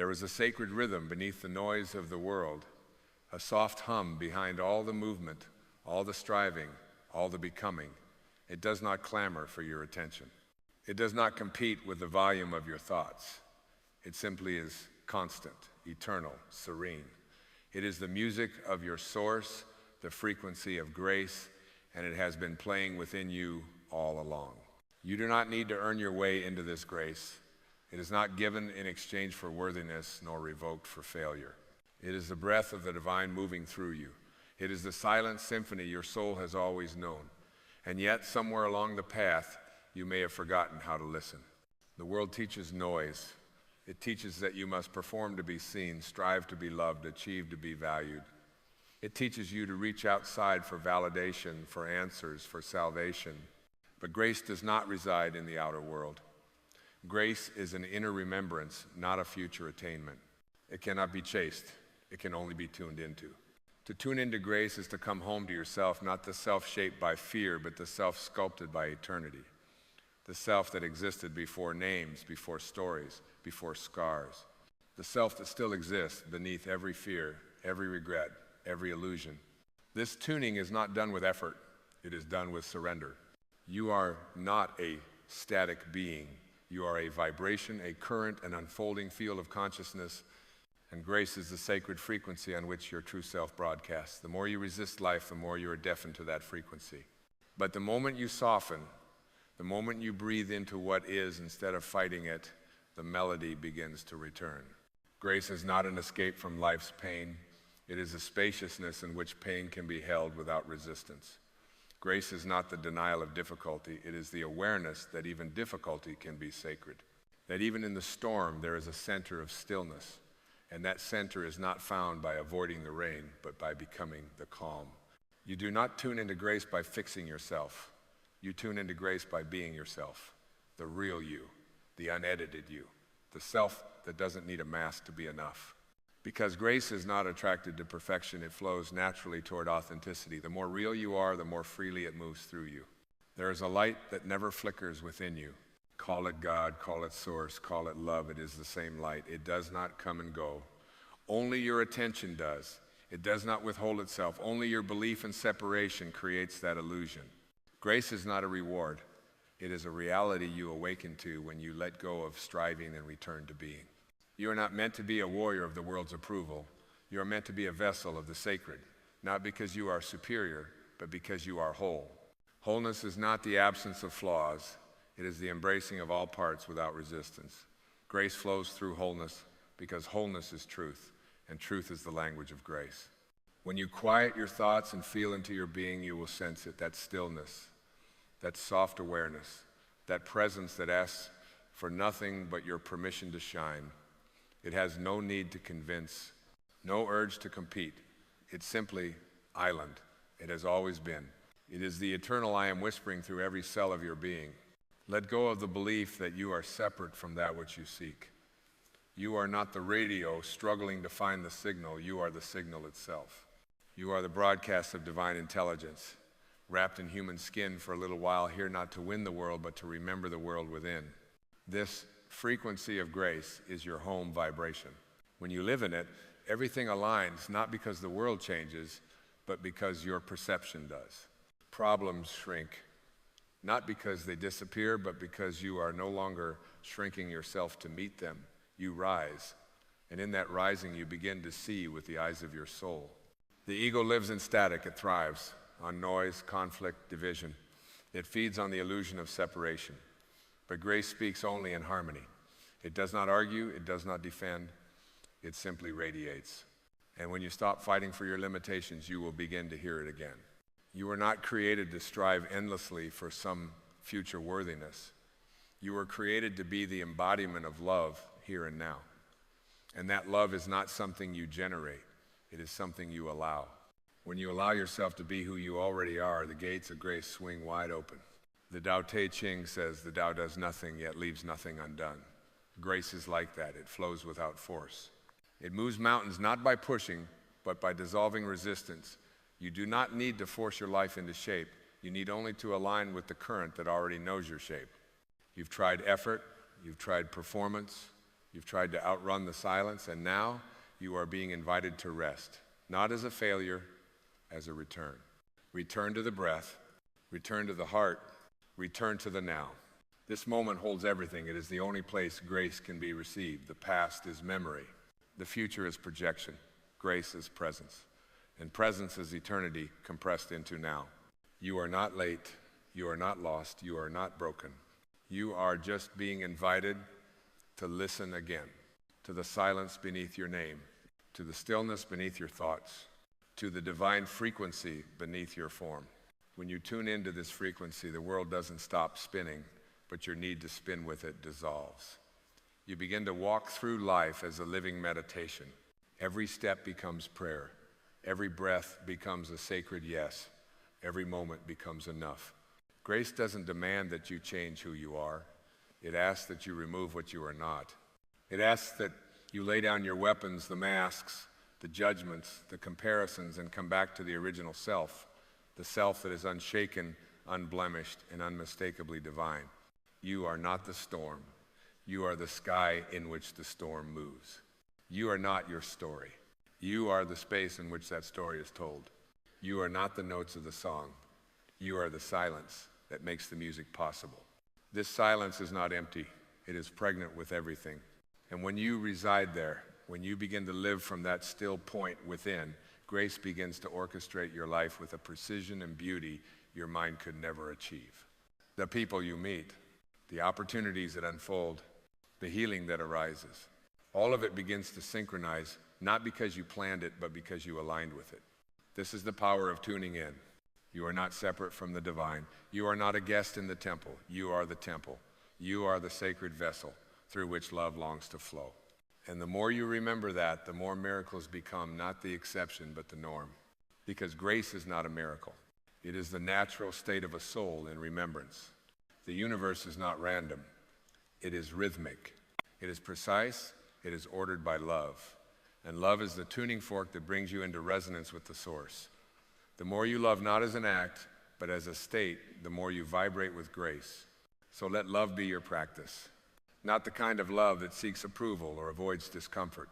There is a sacred rhythm beneath the noise of the world, a soft hum behind all the movement, all the striving, all the becoming. It does not clamor for your attention. It does not compete with the volume of your thoughts. It simply is constant, eternal, serene. It is the music of your source, the frequency of grace, and it has been playing within you all along. You do not need to earn your way into this grace. It is not given in exchange for worthiness, nor revoked for failure. It is the breath of the divine moving through you. It is the silent symphony your soul has always known. And yet, somewhere along the path, you may have forgotten how to listen. The world teaches noise. It teaches that you must perform to be seen, strive to be loved, achieve to be valued. It teaches you to reach outside for validation, for answers, for salvation. But grace does not reside in the outer world. Grace is an inner remembrance, not a future attainment. It cannot be chased. It can only be tuned into. To tune into grace is to come home to yourself, not the self shaped by fear, but the self sculpted by eternity. The self that existed before names, before stories, before scars. The self that still exists beneath every fear, every regret, every illusion. This tuning is not done with effort. It is done with surrender. You are not a static being. You are a vibration, a current, an unfolding field of consciousness, and grace is the sacred frequency on which your true self broadcasts. The more you resist life, the more you are deafened to that frequency. But the moment you soften, the moment you breathe into what is instead of fighting it, the melody begins to return. Grace is not an escape from life's pain. It is a spaciousness in which pain can be held without resistance. Grace is not the denial of difficulty. It is the awareness that even difficulty can be sacred. That even in the storm, there is a center of stillness. And that center is not found by avoiding the rain, but by becoming the calm. You do not tune into grace by fixing yourself. You tune into grace by being yourself, the real you, the unedited you, the self that doesn't need a mask to be enough. Because grace is not attracted to perfection, it flows naturally toward authenticity. The more real you are, the more freely it moves through you. There is a light that never flickers within you. Call it God, call it source, call it love. It is the same light. It does not come and go. Only your attention does. It does not withhold itself. Only your belief in separation creates that illusion. Grace is not a reward. It is a reality you awaken to when you let go of striving and return to being. You are not meant to be a warrior of the world's approval. You are meant to be a vessel of the sacred, not because you are superior, but because you are whole. Wholeness is not the absence of flaws. It is the embracing of all parts without resistance. Grace flows through wholeness because wholeness is truth, and truth is the language of grace. When you quiet your thoughts and feel into your being, you will sense it, that stillness, that soft awareness, that presence that asks for nothing but your permission to shine. It has no need to convince, no urge to compete. It's simply island. It has always been. It is the eternal I am whispering through every cell of your being. Let go of the belief that you are separate from that which you seek. You are not the radio struggling to find the signal. You are the signal itself. You are the broadcast of divine intelligence, wrapped in human skin for a little while, here not to win the world, but to remember the world within. This frequency of grace is your home vibration. When you live in it, everything aligns, not because the world changes, but because your perception does. Problems shrink, not because they disappear, but because you are no longer shrinking yourself to meet them. You rise, and in that rising you begin to see with the eyes of your soul. The ego lives in static. It thrives on noise, conflict, division. It feeds on the illusion of separation. But grace speaks only in harmony. It does not argue, it does not defend, it simply radiates. And when you stop fighting for your limitations, you will begin to hear it again. You were not created to strive endlessly for some future worthiness. You were created to be the embodiment of love here and now. And that love is not something you generate. It is something you allow. When you allow yourself to be who you already are, the gates of grace swing wide open. The Tao Te Ching says the Tao does nothing yet leaves nothing undone. Grace is like that. It flows without force. It moves mountains not by pushing, but by dissolving resistance. You do not need to force your life into shape. You need only to align with the current that already knows your shape. You've tried effort, you've tried performance, You've tried to outrun the silence, and now you are being invited to rest, not as a failure, as a return. Return to the breath, return to the heart, return to the now. This moment holds everything. It is the only place grace can be received. The past is memory. The future is projection. Grace is presence. And presence is eternity compressed into now. You are not late. You are not lost. You are not broken. You are just being invited to listen again, to the silence beneath your name, to the stillness beneath your thoughts, to the divine frequency beneath your form. When you tune into this frequency, the world doesn't stop spinning, but your need to spin with it dissolves. You begin to walk through life as a living meditation. Every step becomes prayer. Every breath becomes a sacred yes. Every moment becomes enough. Grace doesn't demand that you change who you are. It asks that you remove what you are not. It asks that you lay down your weapons, the masks, the judgments, the comparisons, and come back to the original self, the self that is unshaken, unblemished, and unmistakably divine. You are not the storm. You are the sky in which the storm moves. You are not your story. You are the space in which that story is told. You are not the notes of the song. You are the silence that makes the music possible. This silence is not empty. It is pregnant with everything. And when you reside there, when you begin to live from that still point within, grace begins to orchestrate your life with a precision and beauty your mind could never achieve. The people you meet, the opportunities that unfold, the healing that arises, all of it begins to synchronize, not because you planned it, but because you aligned with it. This is the power of tuning in. You are not separate from the divine. You are not a guest in the temple. You are the temple. You are the sacred vessel through which love longs to flow. And the more you remember that, the more miracles become not the exception, but the norm. Because grace is not a miracle. It is the natural state of a soul in remembrance. The universe is not random. It is rhythmic. It is precise. It is ordered by love. And love is the tuning fork that brings you into resonance with the source. The more you love not as an act, but as a state, the more you vibrate with grace. So let love be your practice. Not the kind of love that seeks approval or avoids discomfort,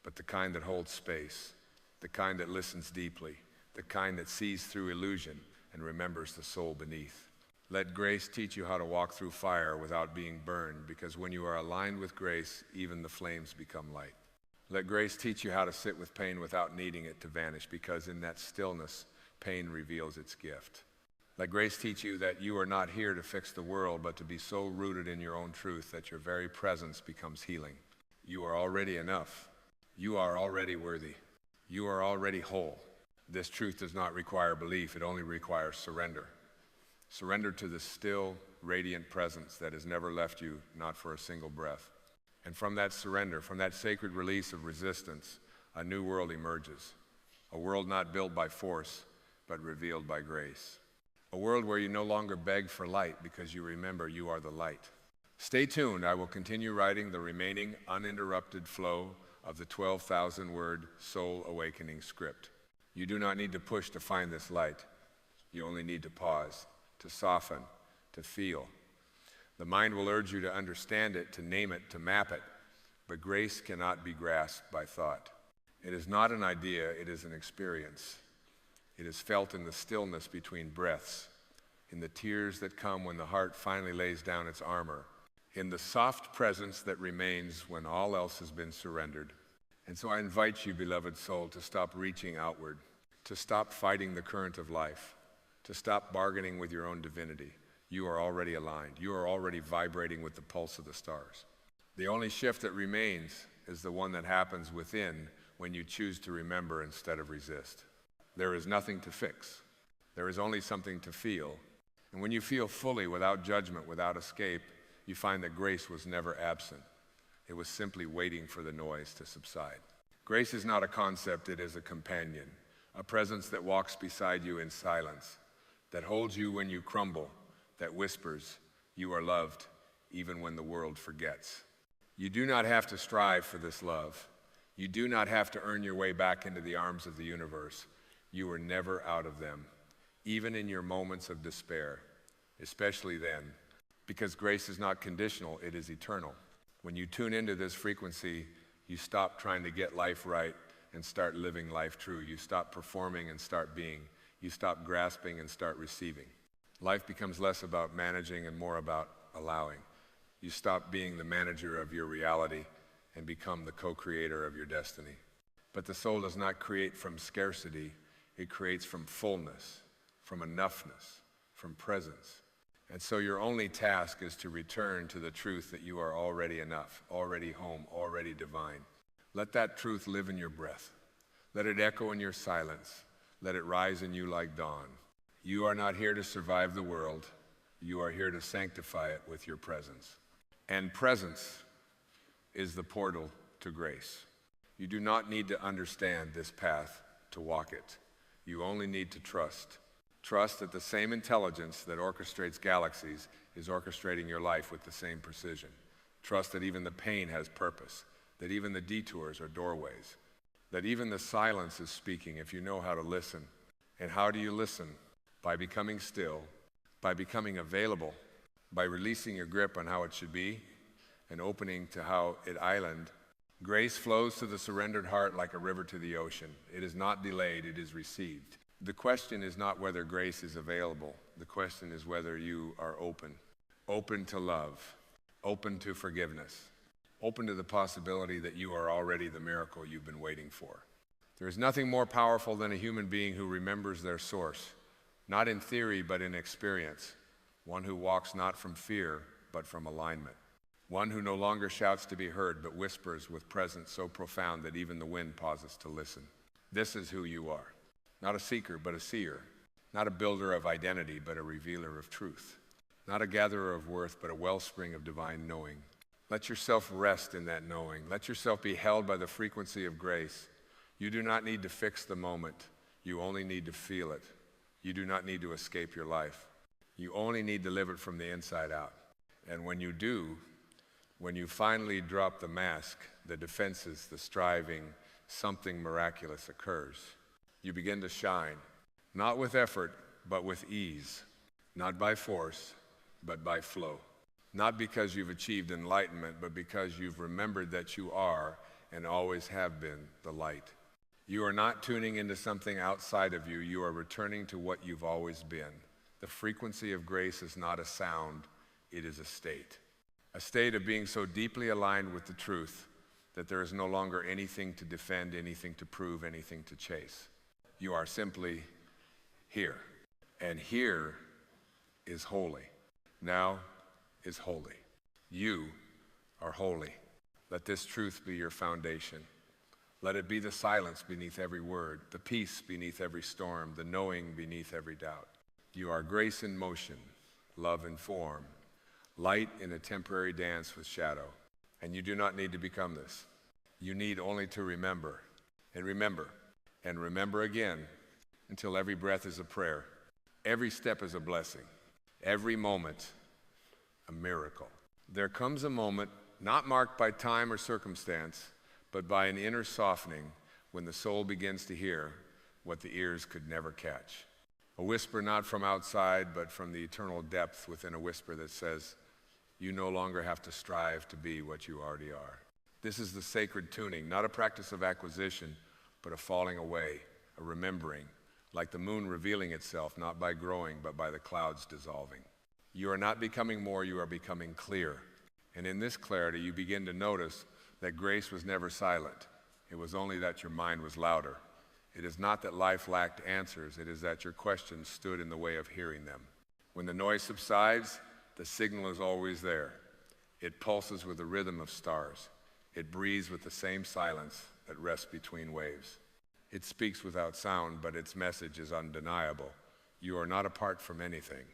but the kind that holds space, the kind that listens deeply, the kind that sees through illusion and remembers the soul beneath. Let grace teach you how to walk through fire without being burned, because when you are aligned with grace, even the flames become light. Let grace teach you how to sit with pain without needing it to vanish, because in that stillness, pain reveals its gift. Let grace teach you that you are not here to fix the world, but to be so rooted in your own truth that your very presence becomes healing. You are already enough. You are already worthy. You are already whole. This truth does not require belief. It only requires surrender. Surrender to the still, radiant presence that has never left you, not for a single breath. And from that surrender, from that sacred release of resistance, a new world emerges. A world not built by force, but revealed by grace. A world where you no longer beg for light because you remember you are the light. Stay tuned. I will continue writing the remaining uninterrupted flow of the 12,000-word soul awakening script. You do not need to push to find this light. You only need to pause, to soften, to feel. The mind will urge you to understand it, to name it, to map it, but grace cannot be grasped by thought. It is not an idea, it is an experience. It is felt in the stillness between breaths, in the tears that come when the heart finally lays down its armor, in the soft presence that remains when all else has been surrendered. And so I invite you, beloved soul, to stop reaching outward, to stop fighting the current of life, to stop bargaining with your own divinity. You are already aligned. You are already vibrating with the pulse of the stars. The only shift that remains is the one that happens within when you choose to remember instead of resist. There is nothing to fix. There is only something to feel. And when you feel fully, without judgment, without escape, you find that grace was never absent. It was simply waiting for the noise to subside. Grace is not a concept, it is a companion, a presence that walks beside you in silence, that holds you when you crumble, that whispers, you are loved, even when the world forgets. You do not have to strive for this love. You do not have to earn your way back into the arms of the universe. You are never out of them, even in your moments of despair, especially then, because grace is not conditional, it is eternal. When you tune into this frequency, you stop trying to get life right and start living life true. You stop performing and start being. You stop grasping and start receiving. Life becomes less about managing and more about allowing. You stop being the manager of your reality and become the co-creator of your destiny. But the soul does not create from scarcity. It creates from fullness, from enoughness, from presence. And so your only task is to return to the truth that you are already enough, already home, already divine. Let that truth live in your breath. Let it echo in your silence. Let it rise in you like dawn. You are not here to survive the world. You are here to sanctify it with your presence. And presence is the portal to grace. You do not need to understand this path to walk it. You only need to trust. Trust that the same intelligence that orchestrates galaxies is orchestrating your life with the same precision. Trust that even the pain has purpose, that even the detours are doorways, that even the silence is speaking if you know how to listen. And how do you listen? By becoming still, by becoming available, by releasing your grip on how it should be and opening to how it island. Grace flows to the surrendered heart like a river to the ocean. It is not delayed, it is received. The question is not whether grace is available. The question is whether you are open. Open to love, open to forgiveness, open to the possibility that you are already the miracle you've been waiting for. There is nothing more powerful than a human being who remembers their source, not in theory but in experience. One who walks not from fear but from alignment. One who no longer shouts to be heard but whispers with presence so profound that even the wind pauses to listen. This is who you are. Not a seeker, but a seer. Not a builder of identity, but a revealer of truth. Not a gatherer of worth, but a wellspring of divine knowing. Let yourself rest in that knowing. Let yourself be held by the frequency of grace. You do not need to fix the moment. You only need to feel it. You do not need to escape your life. You only need to live it from the inside out. And when you do, when you finally drop the mask, the defenses, the striving, something miraculous occurs. You begin to shine, not with effort, but with ease, not by force, but by flow. Not because you've achieved enlightenment, but because you've remembered that you are and always have been the light. You are not tuning into something outside of you. You are returning to what you've always been. The frequency of grace is not a sound, it is a state. A state of being so deeply aligned with the truth that there is no longer anything to defend, anything to prove, anything to chase. You are simply here. And here is holy. Now is holy. You are holy. Let this truth be your foundation. Let it be the silence beneath every word, the peace beneath every storm, the knowing beneath every doubt. You are grace in motion, love in form, light in a temporary dance with shadow. And you do not need to become this. You need only to remember, and remember, and remember again, until every breath is a prayer. Every step is a blessing. Every moment, a miracle. There comes a moment, not marked by time or circumstance, but by an inner softening when the soul begins to hear what the ears could never catch. A whisper not from outside, but from the eternal depth within a whisper that says, you no longer have to strive to be what you already are. This is the sacred tuning, not a practice of acquisition, but a falling away, a remembering, like the moon revealing itself, not by growing, but by the clouds dissolving. You are not becoming more, you are becoming clear. And in this clarity, you begin to notice that grace was never silent. It was only that your mind was louder. It is not that life lacked answers, it is that your questions stood in the way of hearing them. When the noise subsides, the signal is always there. It pulses with the rhythm of stars. It breathes with the same silence that rests between waves. It speaks without sound, but its message is undeniable. You are not apart from anything.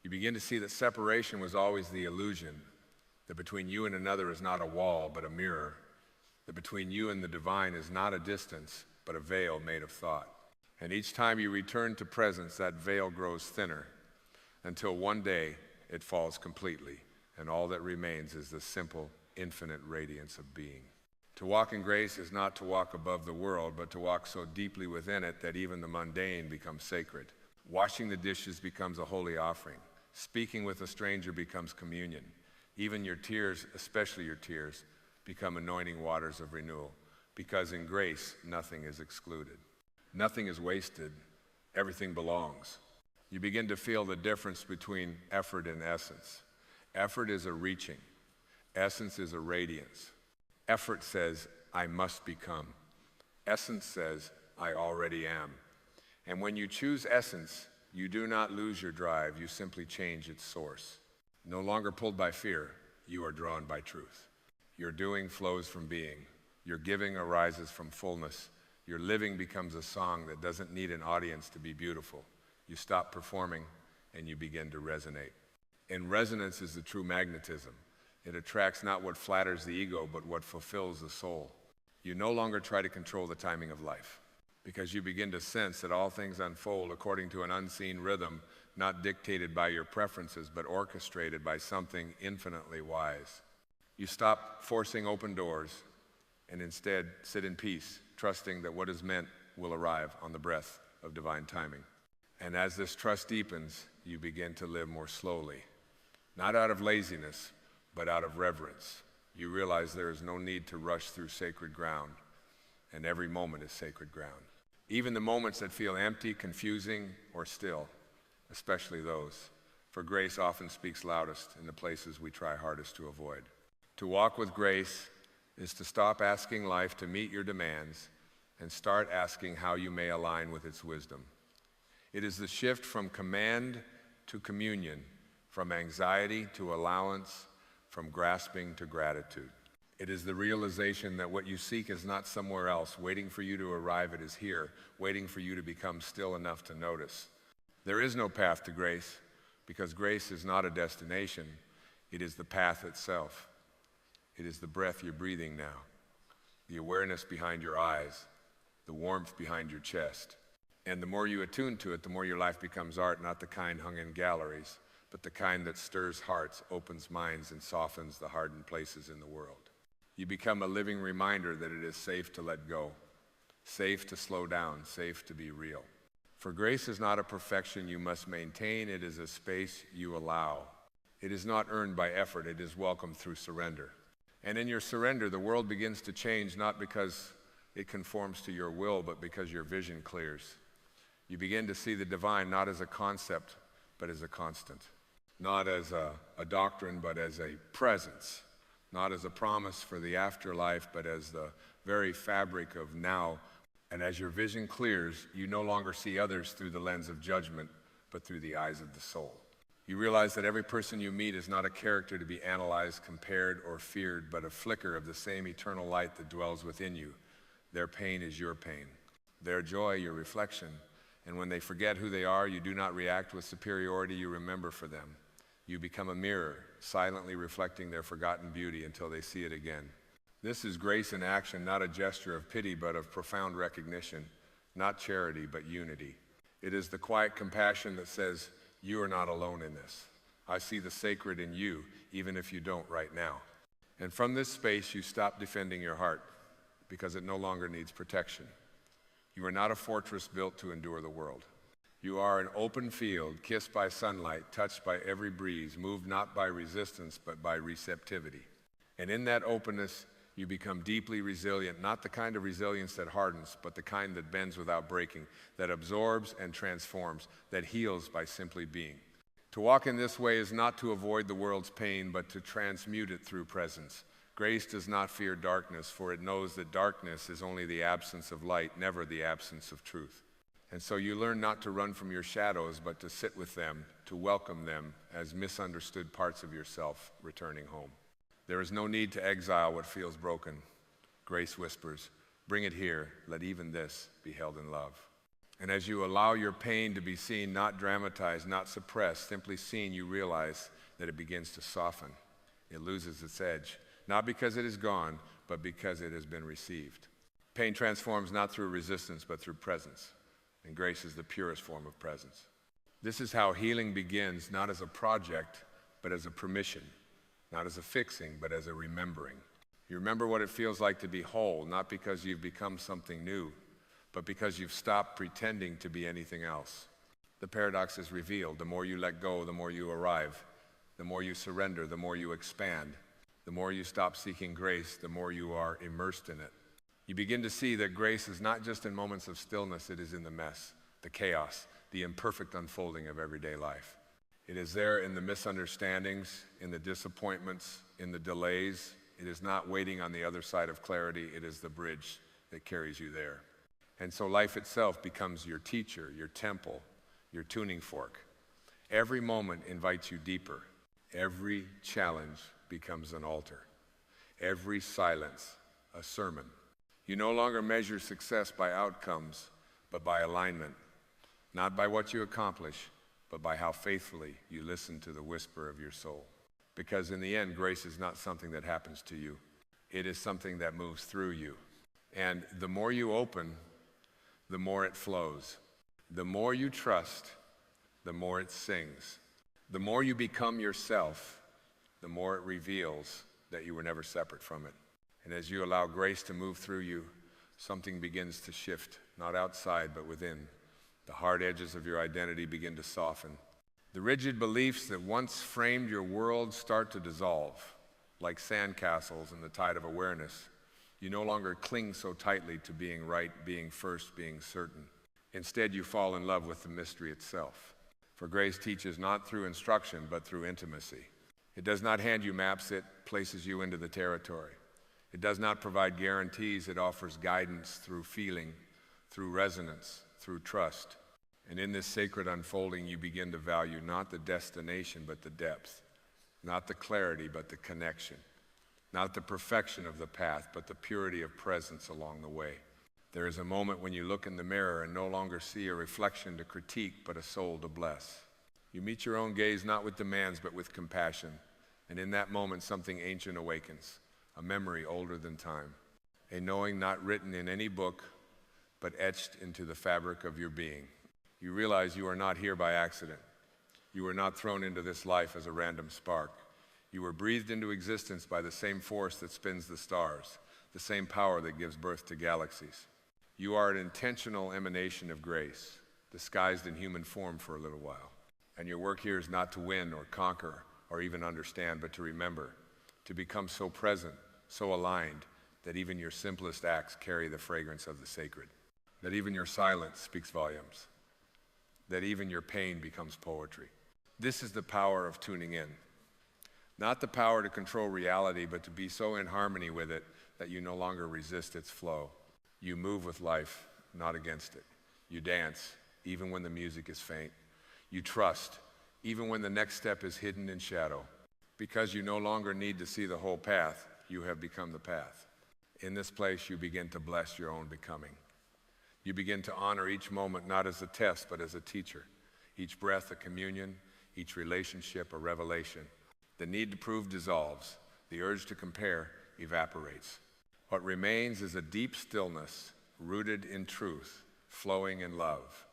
You begin to see that separation was always the illusion, that between you and another is not a wall, but a mirror, that between you and the divine is not a distance, but a veil made of thought. And each time you return to presence, that veil grows thinner, until one day it falls completely, and all that remains is the simple, infinite radiance of being. To walk in grace is not to walk above the world, but to walk so deeply within it that even the mundane becomes sacred. Washing the dishes becomes a holy offering. Speaking with a stranger becomes communion. Even your tears, especially your tears, become anointing waters of renewal, because in grace, nothing is excluded. Nothing is wasted. Everything belongs. You begin to feel the difference between effort and essence. Effort is a reaching. Essence is a radiance. Effort says, I must become. Essence says, I already am. And when you choose essence, you do not lose your drive, you simply change its source. No longer pulled by fear, you are drawn by truth. Your doing flows from being. Your giving arises from fullness. Your living becomes a song that doesn't need an audience to be beautiful. You stop performing and you begin to resonate. And resonance is the true magnetism. It attracts not what flatters the ego, but what fulfills the soul. You no longer try to control the timing of life, because you begin to sense that all things unfold according to an unseen rhythm, not dictated by your preferences, but orchestrated by something infinitely wise. You stop forcing open doors and instead sit in peace, trusting that what is meant will arrive on the breath of divine timing. And as this trust deepens, you begin to live more slowly, not out of laziness, but out of reverence. You realize there is no need to rush through sacred ground, and every moment is sacred ground. Even the moments that feel empty, confusing, or still, especially those, for grace often speaks loudest in the places we try hardest to avoid. To walk with grace is to stop asking life to meet your demands and start asking how you may align with its wisdom. It is the shift from command to communion, from anxiety to allowance, from grasping to gratitude. It is the realization that what you seek is not somewhere else, waiting for you to arrive. It is here, waiting for you to become still enough to notice. There is no path to grace, because grace is not a destination. It is the path itself. It is the breath you're breathing now, the awareness behind your eyes, the warmth behind your chest. And the more you attune to it, the more your life becomes art, not the kind hung in galleries, but the kind that stirs hearts, opens minds, and softens the hardened places in the world. You become a living reminder that it is safe to let go, safe to slow down, safe to be real. For grace is not a perfection you must maintain, it is a space you allow. It is not earned by effort, it is welcomed through surrender. And in your surrender, the world begins to change, not because it conforms to your will, but because your vision clears. You begin to see the divine not as a concept, but as a constant. Not as a doctrine, but as a presence. Not as a promise for the afterlife, but as the very fabric of now. And as your vision clears, you no longer see others through the lens of judgment, but through the eyes of the soul. You realize that every person you meet is not a character to be analyzed, compared, or feared, but a flicker of the same eternal light that dwells within you. Their pain is your pain. Their joy, your reflection. And when they forget who they are, you do not react with superiority, you remember for them. You become a mirror, silently reflecting their forgotten beauty until they see it again. This is grace in action, not a gesture of pity, but of profound recognition. Not charity, but unity. It is the quiet compassion that says, you are not alone in this. I see the sacred in you, even if you don't right now. And from this space, you stop defending your heart, because it no longer needs protection. You are not a fortress built to endure the world. You are an open field, kissed by sunlight, touched by every breeze, moved not by resistance, but by receptivity. And in that openness, you become deeply resilient, not the kind of resilience that hardens, but the kind that bends without breaking, that absorbs and transforms, that heals by simply being. To walk in this way is not to avoid the world's pain, but to transmute it through presence. Grace does not fear darkness, for it knows that darkness is only the absence of light, never the absence of truth. And so you learn not to run from your shadows, but to sit with them, to welcome them as misunderstood parts of yourself returning home. There is no need to exile what feels broken. Grace whispers, bring it here, let even this be held in love. And as you allow your pain to be seen, not dramatized, not suppressed, simply seen, you realize that it begins to soften. It loses its edge, not because it is gone, but because it has been received. Pain transforms not through resistance, but through presence. And grace is the purest form of presence. This is how healing begins, not as a project, but as a permission. Not as a fixing, but as a remembering. You remember what it feels like to be whole, not because you've become something new, but because you've stopped pretending to be anything else. The paradox is revealed. The more you let go, the more you arrive. The more you surrender, the more you expand. The more you stop seeking grace, the more you are immersed in it. You begin to see that grace is not just in moments of stillness, it is in the mess, the chaos, the imperfect unfolding of everyday life. It is there in the misunderstandings, in the disappointments, in the delays. It is not waiting on the other side of clarity, it is the bridge that carries you there. And so life itself becomes your teacher, your temple, your tuning fork. Every moment invites you deeper. Every challenge becomes an altar. Every silence, a sermon. You no longer measure success by outcomes, but by alignment. Not by what you accomplish, but by how faithfully you listen to the whisper of your soul. Because in the end, grace is not something that happens to you. It is something that moves through you. And the more you open, the more it flows. The more you trust, the more it sings. The more you become yourself, the more it reveals that you were never separate from it. And as you allow grace to move through you, something begins to shift, not outside, but within. The hard edges of your identity begin to soften. The rigid beliefs that once framed your world start to dissolve, like sandcastles in the tide of awareness. You no longer cling so tightly to being right, being first, being certain. Instead, you fall in love with the mystery itself. For grace teaches not through instruction, but through intimacy. It does not hand you maps, it places you into the territory. It does not provide guarantees, it offers guidance through feeling, through resonance, through trust. And in this sacred unfolding, you begin to value not the destination, but the depth. Not the clarity, but the connection. Not the perfection of the path, but the purity of presence along the way. There is a moment when you look in the mirror and no longer see a reflection to critique, but a soul to bless. You meet your own gaze not with demands, but with compassion. And in that moment, something ancient awakens, a memory older than time, a knowing not written in any book, but etched into the fabric of your being. You realize you are not here by accident. You were not thrown into this life as a random spark. You were breathed into existence by the same force that spins the stars, the same power that gives birth to galaxies. You are an intentional emanation of grace, disguised in human form for a little while. And your work here is not to win or conquer or even understand, but to remember, to become so present, so aligned, that even your simplest acts carry the fragrance of the sacred, that even your silence speaks volumes, that even your pain becomes poetry. This is the power of tuning in. Not the power to control reality, but to be so in harmony with it that you no longer resist its flow. You move with life, not against it. You dance, even when the music is faint. You trust, even when the next step is hidden in shadow. Because you no longer need to see the whole path, you have become the path. In this place, you begin to bless your own becoming. You begin to honor each moment not as a test, but as a teacher. Each breath a communion, each relationship a revelation. The need to prove dissolves. The urge to compare evaporates. What remains is a deep stillness, rooted in truth, flowing in love.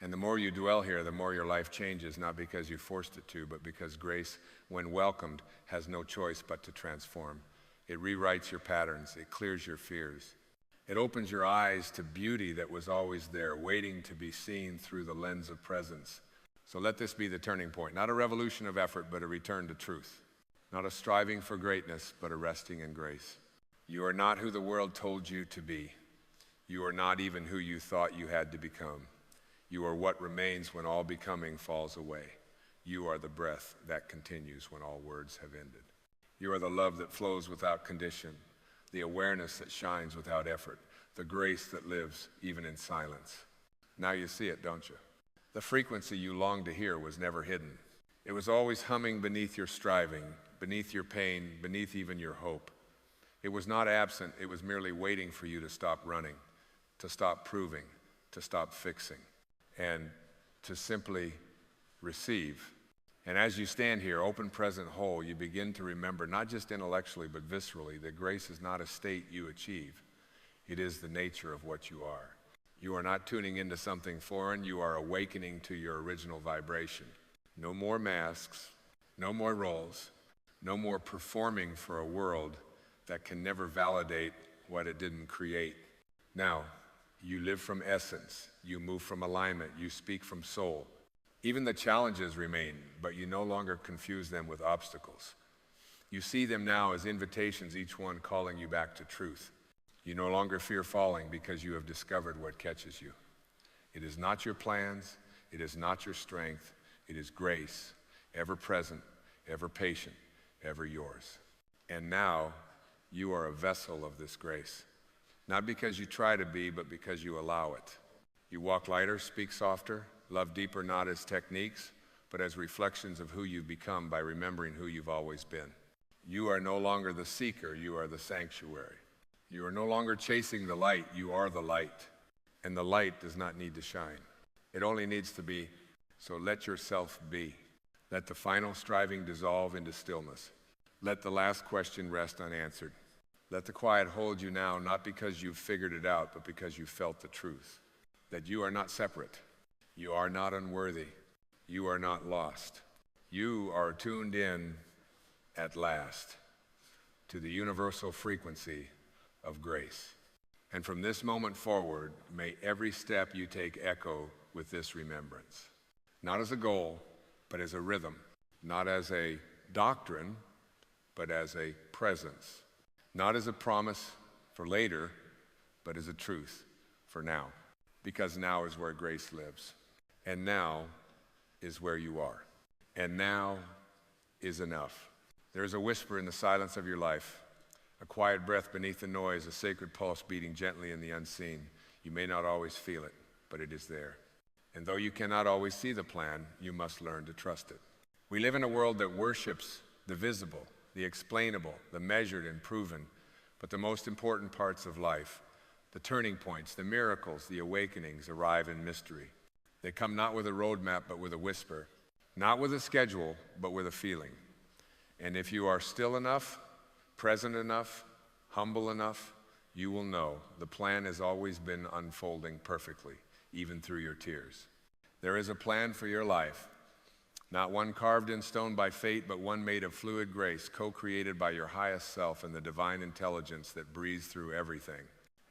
And the more you dwell here, the more your life changes, not because you forced it to, but because grace, when welcomed, has no choice but to transform. It rewrites your patterns. It clears your fears. It opens your eyes to beauty that was always there, waiting to be seen through the lens of presence. So let this be the turning point. Not a revolution of effort, but a return to truth. Not a striving for greatness, but a resting in grace. You are not who the world told you to be. You are not even who you thought you had to become. You are what remains when all becoming falls away. You are the breath that continues when all words have ended. You are the love that flows without condition, the awareness that shines without effort, the grace that lives even in silence. Now you see it, don't you? The frequency you long to hear was never hidden. It was always humming beneath your striving, beneath your pain, beneath even your hope. It was not absent, it was merely waiting for you to stop running, to stop proving, to stop fixing, and to simply receive. And as you stand here, open, present, whole, you begin to remember, not just intellectually, but viscerally, that grace is not a state you achieve. It is the nature of what you are. You are not tuning into something foreign, you are awakening to your original vibration. No more masks, no more roles, no more performing for a world that can never validate what it didn't create. Now, you live from essence, you move from alignment, you speak from soul. Even the challenges remain, but you no longer confuse them with obstacles. You see them now as invitations, each one calling you back to truth. You no longer fear falling because you have discovered what catches you. It is not your plans, it is not your strength, it is grace, ever present, ever patient, ever yours. And now, you are a vessel of this grace. Not because you try to be, but because you allow it. You walk lighter, speak softer, love deeper not as techniques, but as reflections of who you've become by remembering who you've always been. You are no longer the seeker, you are the sanctuary. You are no longer chasing the light, you are the light. And the light does not need to shine. It only needs to be. So let yourself be. Let the final striving dissolve into stillness. Let the last question rest unanswered. Let the quiet hold you now, not because you've figured it out, but because you felt the truth. That you are not separate. You are not unworthy. You are not lost. You are tuned in at last to the universal frequency of grace. And from this moment forward, may every step you take echo with this remembrance. Not as a goal, but as a rhythm. Not as a doctrine, but as a presence. Not as a promise for later, but as a truth for now. Because now is where grace lives. And now is where you are. And now is enough. There is a whisper in the silence of your life, a quiet breath beneath the noise, a sacred pulse beating gently in the unseen. You may not always feel it, but it is there. And though you cannot always see the plan, you must learn to trust it. We live in a world that worships the visible, the explainable, the measured and proven, but the most important parts of life, the turning points, the miracles, the awakenings arrive in mystery. They come not with a roadmap, but with a whisper, not with a schedule, but with a feeling. And if you are still enough, present enough, humble enough, you will know the plan has always been unfolding perfectly, even through your tears. There is a plan for your life, not one carved in stone by fate, but one made of fluid grace, co-created by your highest self and the divine intelligence that breathes through everything.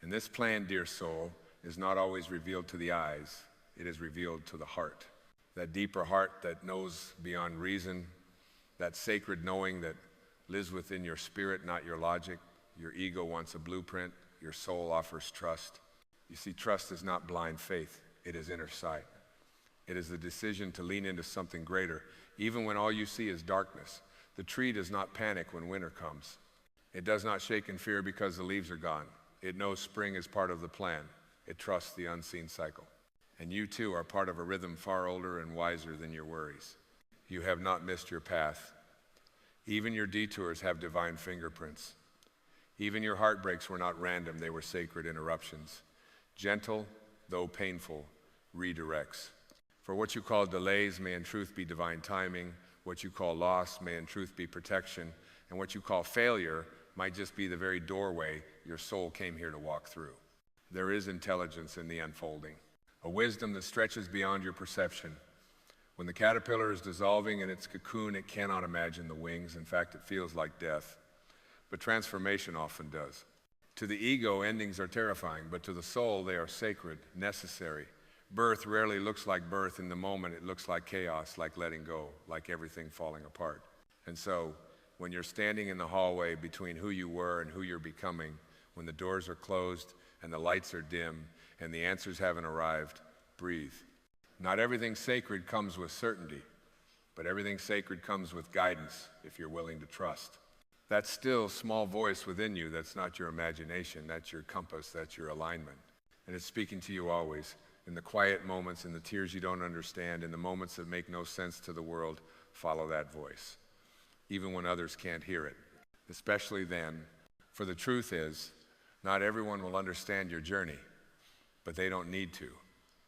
And this plan, dear soul, is not always revealed to the eyes. It is revealed to the heart. That deeper heart that knows beyond reason, that sacred knowing that lives within your spirit, not your logic. Your ego wants a blueprint. Your soul offers trust. You see, trust is not blind faith. It is inner sight. It is the decision to lean into something greater, even when all you see is darkness. The tree does not panic when winter comes. It does not shake in fear because the leaves are gone. It knows spring is part of the plan. It trusts the unseen cycle. And you too are part of a rhythm far older and wiser than your worries. You have not missed your path. Even your detours have divine fingerprints. Even your heartbreaks were not random, they were sacred interruptions. Gentle, though painful, redirects. For what you call delays may in truth be divine timing, what you call loss may in truth be protection, and what you call failure might just be the very doorway your soul came here to walk through. There is intelligence in the unfolding, a wisdom that stretches beyond your perception. When the caterpillar is dissolving in its cocoon, it cannot imagine the wings. In fact, it feels like death. But transformation often does. To the ego, endings are terrifying, but to the soul, they are sacred, necessary. Birth rarely looks like birth. In the moment, it looks like chaos, like letting go, like everything falling apart. And so, when you're standing in the hallway between who you were and who you're becoming, when the doors are closed and the lights are dim and the answers haven't arrived, breathe. Not everything sacred comes with certainty, but everything sacred comes with guidance if you're willing to trust. That still small voice within you, that's not your imagination, that's your compass, that's your alignment. And it's speaking to you always. In the quiet moments, in the tears you don't understand, in the moments that make no sense to the world, follow that voice. Even when others can't hear it, especially then. For the truth is, not everyone will understand your journey, but they don't need to.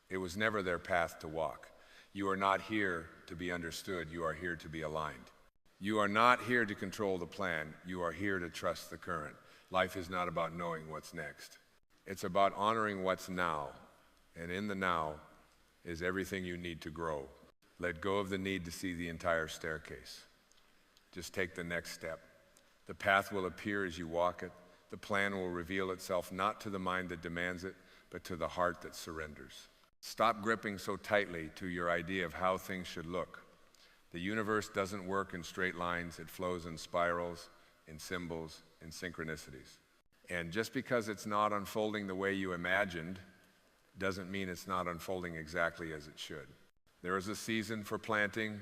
It was never their path to walk. You are not here to be understood, you are here to be aligned. You are not here to control the plan, you are here to trust the current. Life is not about knowing what's next. It's about honoring what's now, and in the now is everything you need to grow. Let go of the need to see the entire staircase. Just take the next step. The path will appear as you walk it. The plan will reveal itself not to the mind that demands it, but to the heart that surrenders. Stop gripping so tightly to your idea of how things should look. The universe doesn't work in straight lines. It flows in spirals, in symbols, in synchronicities. And just because it's not unfolding the way you imagined doesn't mean it's not unfolding exactly as it should. There is a season for planting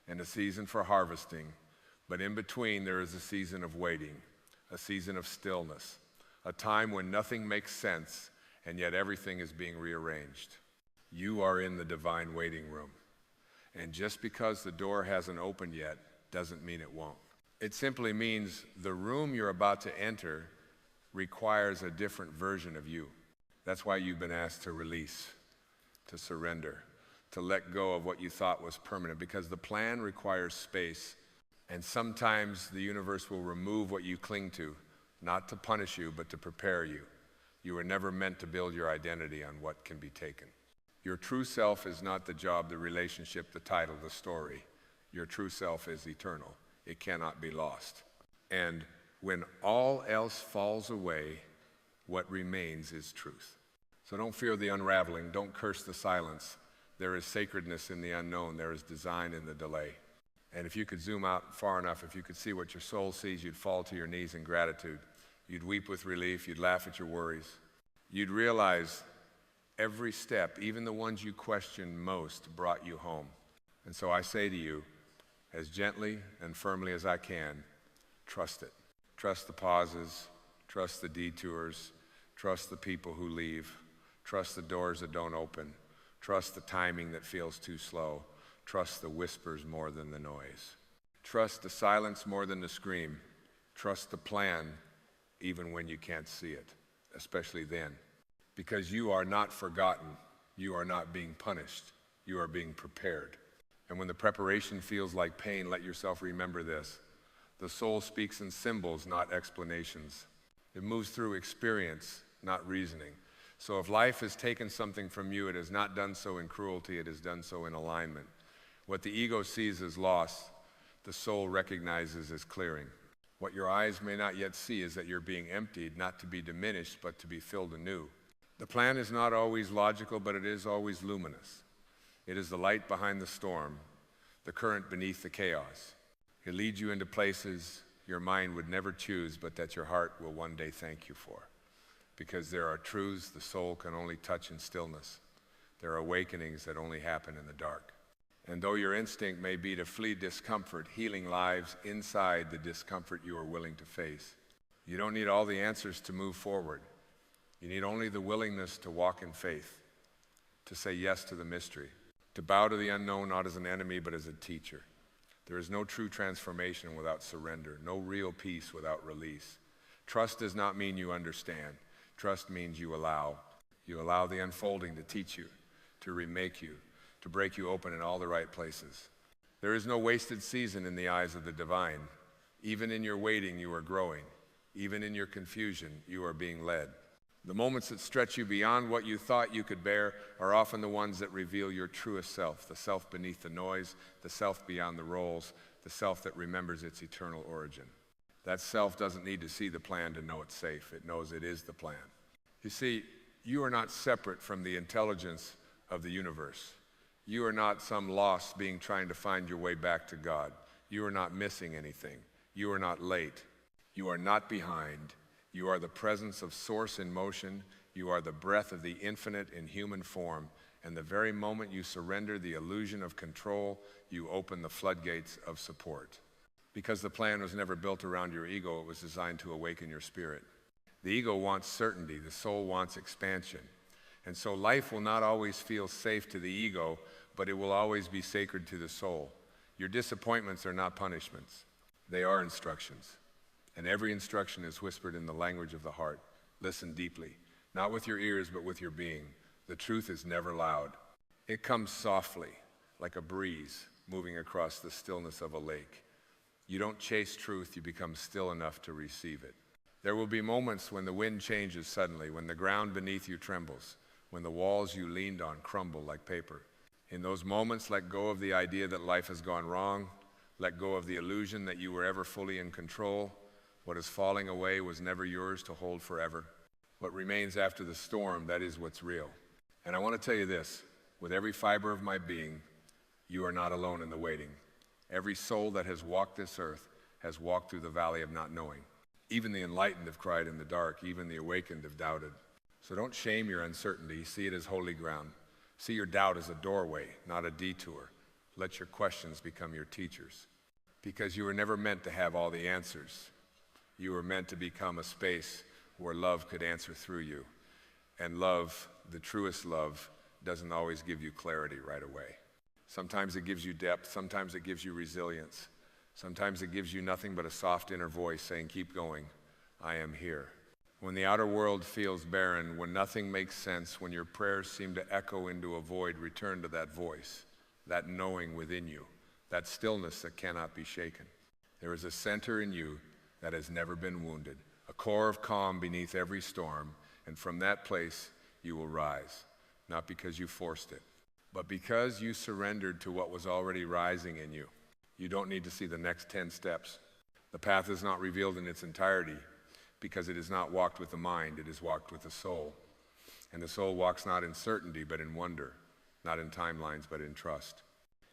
and a season for harvesting, but in between there is a season of waiting, a season of stillness, a time when nothing makes sense and yet everything is being rearranged. You are in the divine waiting room. And just because the door hasn't opened yet doesn't mean it won't. It simply means the room you're about to enter requires a different version of you. That's why you've been asked to release, to surrender, to let go of what you thought was permanent, because the plan requires space, and sometimes the universe will remove what you cling to, not to punish you, but to prepare you. You were never meant to build your identity on what can be taken. Your true self is not the job, the relationship, the title, the story. Your true self is eternal. It cannot be lost. And when all else falls away, what remains is truth. So don't fear the unraveling. Don't curse the silence. There is sacredness in the unknown. There is design in the delay. And if you could zoom out far enough, if you could see what your soul sees, you'd fall to your knees in gratitude. You'd weep with relief. You'd laugh at your worries. You'd realize every step, even the ones you questioned most, brought you home. And so I say to you, as gently and firmly as I can, trust it. Trust the pauses, trust the detours, trust the people who leave, trust the doors that don't open, trust the timing that feels too slow, trust the whispers more than the noise. Trust the silence more than the scream. Trust the plan even when you can't see it, especially then. Because you are not forgotten, you are not being punished, you are being prepared. And when the preparation feels like pain, let yourself remember this. The soul speaks in symbols, not explanations. It moves through experience, not reasoning. So if life has taken something from you, it has not done so in cruelty, it has done so in alignment. What the ego sees as loss, the soul recognizes as clearing. What your eyes may not yet see is that you're being emptied, not to be diminished, but to be filled anew. The plan is not always logical, but it is always luminous. It is the light behind the storm, the current beneath the chaos. It leads you into places your mind would never choose, but that your heart will one day thank you for. Because there are truths the soul can only touch in stillness. There are awakenings that only happen in the dark. And though your instinct may be to flee discomfort, healing lives inside the discomfort you are willing to face. You don't need all the answers to move forward. You need only the willingness to walk in faith, to say yes to the mystery, to bow to the unknown not as an enemy but as a teacher. There is no true transformation without surrender, no real peace without release. Trust does not mean you understand. Trust means you allow. You allow the unfolding to teach you, to remake you, to break you open in all the right places. There is no wasted season in the eyes of the divine. Even in your waiting, you are growing. Even in your confusion, you are being led. The moments that stretch you beyond what you thought you could bear are often the ones that reveal your truest self, the self beneath the noise, the self beyond the roles, the self that remembers its eternal origin. That self doesn't need to see the plan to know it's safe. It knows it is the plan. You see, you are not separate from the intelligence of the universe. You are not some lost being trying to find your way back to God. You are not missing anything. You are not late. You are not behind. You are the presence of source in motion. You are the breath of the infinite in human form. And the very moment you surrender the illusion of control, you open the floodgates of support. Because the plan was never built around your ego, it was designed to awaken your spirit. The ego wants certainty, the soul wants expansion. And so life will not always feel safe to the ego, but it will always be sacred to the soul. Your disappointments are not punishments. They are instructions. And every instruction is whispered in the language of the heart. Listen deeply, not with your ears, but with your being. The truth is never loud. It comes softly, like a breeze moving across the stillness of a lake. You don't chase truth, you become still enough to receive it. There will be moments when the wind changes suddenly, when the ground beneath you trembles, when the walls you leaned on crumble like paper. In those moments, let go of the idea that life has gone wrong. Let go of the illusion that you were ever fully in control. What is falling away was never yours to hold forever. What remains after the storm, that is what's real. And I want to tell you this, with every fiber of my being, you are not alone in the waiting. Every soul that has walked this earth has walked through the valley of not knowing. Even the enlightened have cried in the dark, even the awakened have doubted. So don't shame your uncertainty, see it as holy ground. See your doubt as a doorway, not a detour. Let your questions become your teachers. Because you were never meant to have all the answers. You were meant to become a space where love could answer through you. And love, the truest love, doesn't always give you clarity right away. Sometimes it gives you depth, sometimes it gives you resilience. Sometimes it gives you nothing but a soft inner voice saying, keep going, I am here. When the outer world feels barren, when nothing makes sense, when your prayers seem to echo into a void, return to that voice, that knowing within you, that stillness that cannot be shaken. There is a center in you that has never been wounded, a core of calm beneath every storm, and from that place you will rise, not because you forced it, but because you surrendered to what was already rising in you. You don't need to see the next 10 steps. The path is not revealed in its entirety because it is not walked with the mind, it is walked with the soul. And the soul walks not in certainty, but in wonder, not in timelines, but in trust.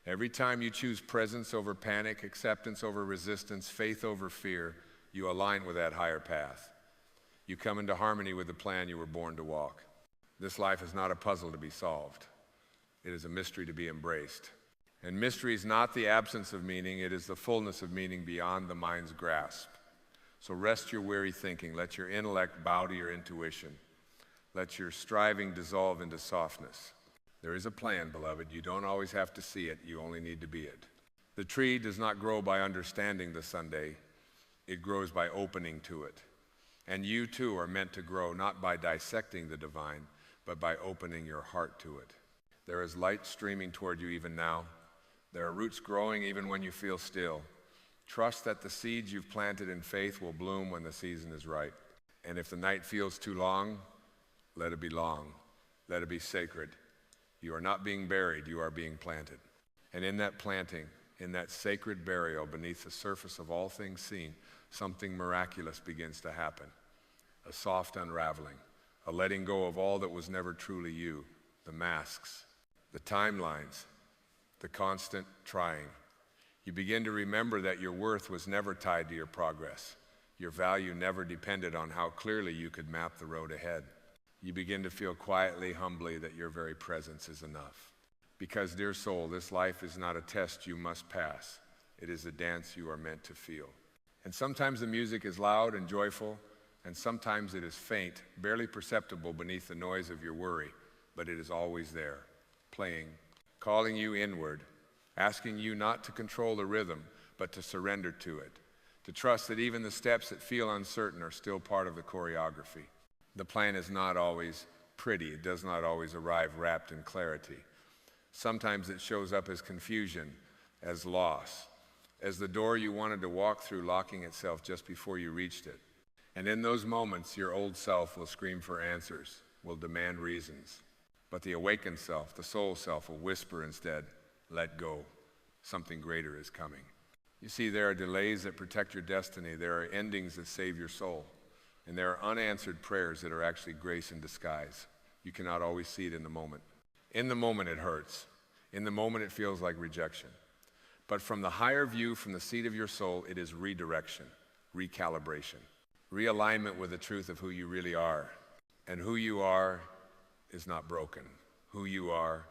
Every time you choose presence over panic, acceptance over resistance, faith over fear, you align with that higher path. You come into harmony with the plan you were born to walk. This life is not a puzzle to be solved. It is a mystery to be embraced. And mystery is not the absence of meaning, it is the fullness of meaning beyond the mind's grasp. So rest your weary thinking, let your intellect bow to your intuition. Let your striving dissolve into softness. There is a plan, beloved. You don't always have to see it, you only need to be it. The tree does not grow by understanding the Sunday, it grows by opening to it. And you too are meant to grow not by dissecting the divine, but by opening your heart to it. There is light streaming toward you even now. There are roots growing even when you feel still. Trust that the seeds you've planted in faith will bloom when the season is right. And if the night feels too long, let it be long. Let it be sacred. You are not being buried, you are being planted. And in that planting, in that sacred burial beneath the surface of all things seen, something miraculous begins to happen. A soft unraveling, a letting go of all that was never truly you, the masks, the timelines, the constant trying. You begin to remember that your worth was never tied to your progress. Your value never depended on how clearly you could map the road ahead. You begin to feel quietly, humbly that your very presence is enough. Because, dear soul, this life is not a test you must pass. It is a dance you are meant to feel. And sometimes the music is loud and joyful, and sometimes it is faint, barely perceptible beneath the noise of your worry, but it is always there, playing, calling you inward, asking you not to control the rhythm, but to surrender to it, to trust that even the steps that feel uncertain are still part of the choreography. The plan is not always pretty. It does not always arrive wrapped in clarity. Sometimes it shows up as confusion, as loss, as the door you wanted to walk through locking itself just before you reached it. And in those moments, your old self will scream for answers, will demand reasons. But the awakened self, the soul self, will whisper instead, let go. Something greater is coming. You see, there are delays that protect your destiny. There are endings that save your soul. And there are unanswered prayers that are actually grace in disguise. You cannot always see it in the moment. In the moment, it hurts. In the moment, it feels like rejection. But from the higher view, from the seat of your soul, it is redirection, recalibration, realignment with the truth of who you really are. And who you are is not broken. Who you are